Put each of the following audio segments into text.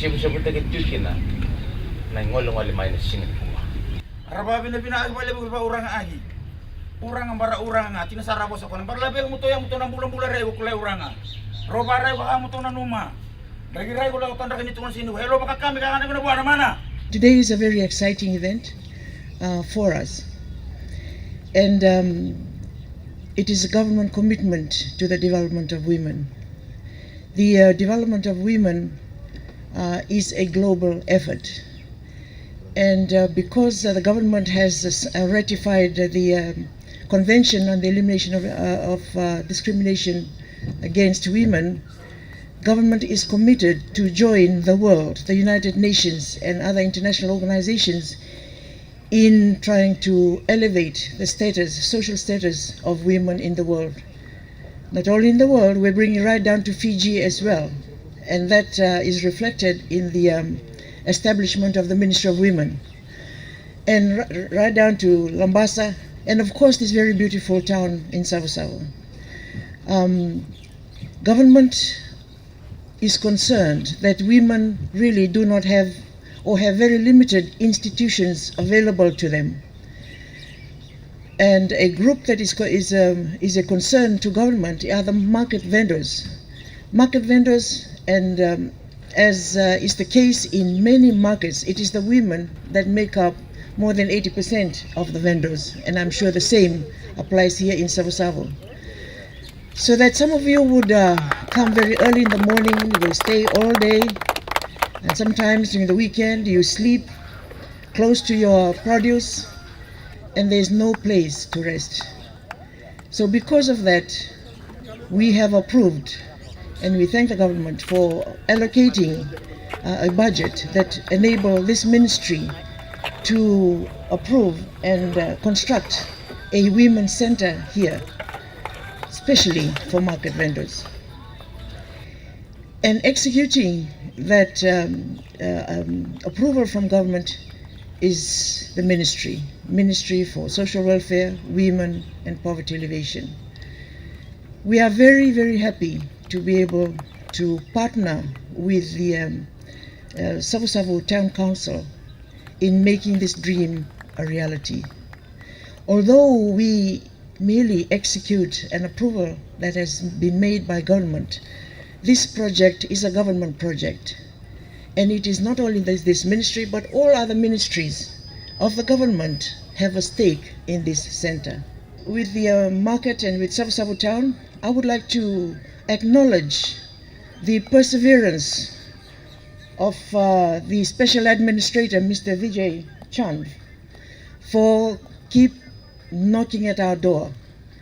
Savusavu Town na ngolong-ngolong minus singit po. Arababi na binaagbalay ba urang agi. Urang ang bara urang nga tinasarabo sa kuno. Barlabi mo to yang to nang bulan-bulan rewo kulay urang. Roba rewo ka mo to na numa. Dagi rewo la utanda kanito man sinu. Hello baka kami ka na buwan mana. Today is a very exciting event for us. And it is a government commitment to the development of women. The development of women is a global effort. And because the government has ratified the Convention on the Elimination of Discrimination Against Women, government is committed to join the world, the United Nations and other international organizations in trying to elevate the status, social status of women in the world. Not only in the world, we're bringing right down to Fiji as well. And that is reflected in the establishment of the Ministry of Women. And right down to Lambasa, and of course this very beautiful town in Savusavu. Government is concerned that women really do not have or have very limited institutions available to them. And a group that is a concern to government are the market vendors. Market vendors, and as is the case in many markets, it is the women that make up more than 80% of the vendors, and I'm sure the same applies here in Savusavu. So that some of you would come very early in the morning, you will stay all day, and sometimes during the weekend you sleep close to your produce, and there's no place to rest. So because of that, we have approved, and we thank the government for allocating a budget that enable this ministry to approve and construct a women's center here, especially for market vendors. And executing that approval from government is the Ministry for Social Welfare, Women and Poverty Alleviation. We are very, very happy to be able to partner with the Savusavu Town Council in making this dream a reality. Although we merely execute an approval that has been made by government, this project is a government project. And it is not only this ministry, but all other ministries of the government have a stake in this center. With the market and with Savusavu Town, I would like to acknowledge the perseverance of the Special Administrator, Mr. Vijay Chand, for keep knocking at our door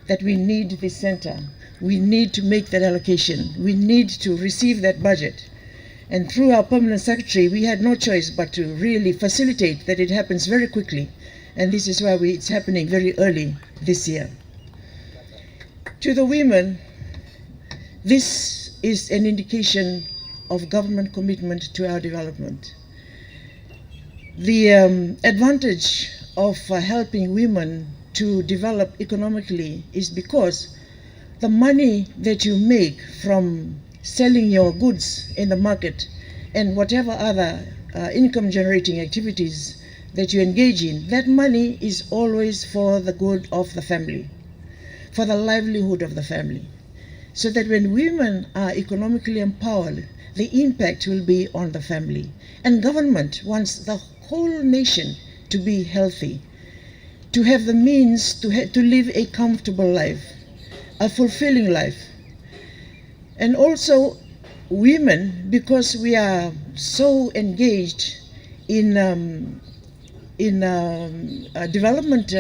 that we need this center. We need to make that allocation. We need to receive that budget. And through our permanent secretary, we had no choice but to really facilitate that it happens very quickly. And this is why it's happening very early this year. To the women, this is an indication of government commitment to our development. The advantage of helping women to develop economically is because the money that you make from selling your goods in the market and whatever other income generating activities that you engage in, that money is always for the good of the family, for the livelihood of the family. So that when women are economically empowered, the impact will be on the family. And government wants the whole nation to be healthy, to have the means to live a comfortable life, a fulfilling life. And also women, because we are so engaged in development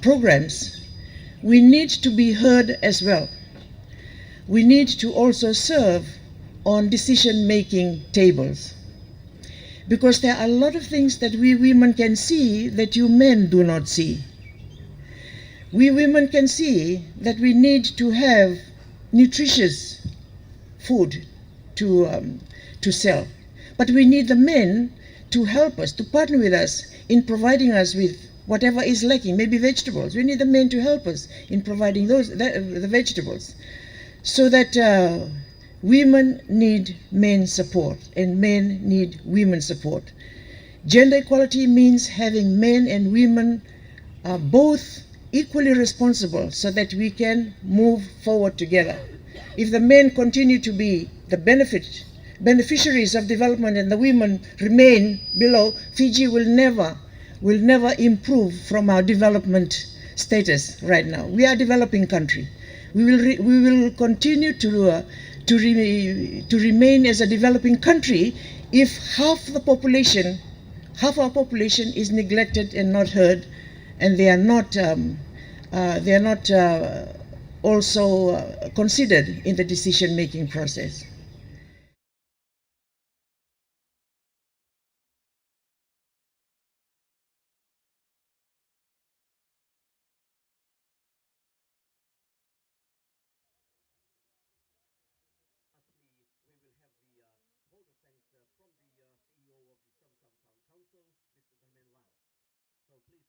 programs, we need to be heard as well. We need to also serve on decision-making tables, because there are a lot of things that we women can see that you men do not see. We women can see that we need to have nutritious food to sell, but we need the men to help us, to partner with us in providing us with whatever is lacking, maybe vegetables. We need the men to help us in providing the vegetables, so that women need men support and men need women support. Gender equality means having men and women both equally responsible so that we can move forward together. If the men continue to be the beneficiaries of development and the women remain below, Fiji will never improve from our development status right now. We are a developing country. We will continue to remain as a developing country if half our population is neglected and not heard, and they are not also considered in the decision-making process. Lastly, we will have the vote of thanks from the CEO of the Savusavu Town Council, Mr. Lau. So please,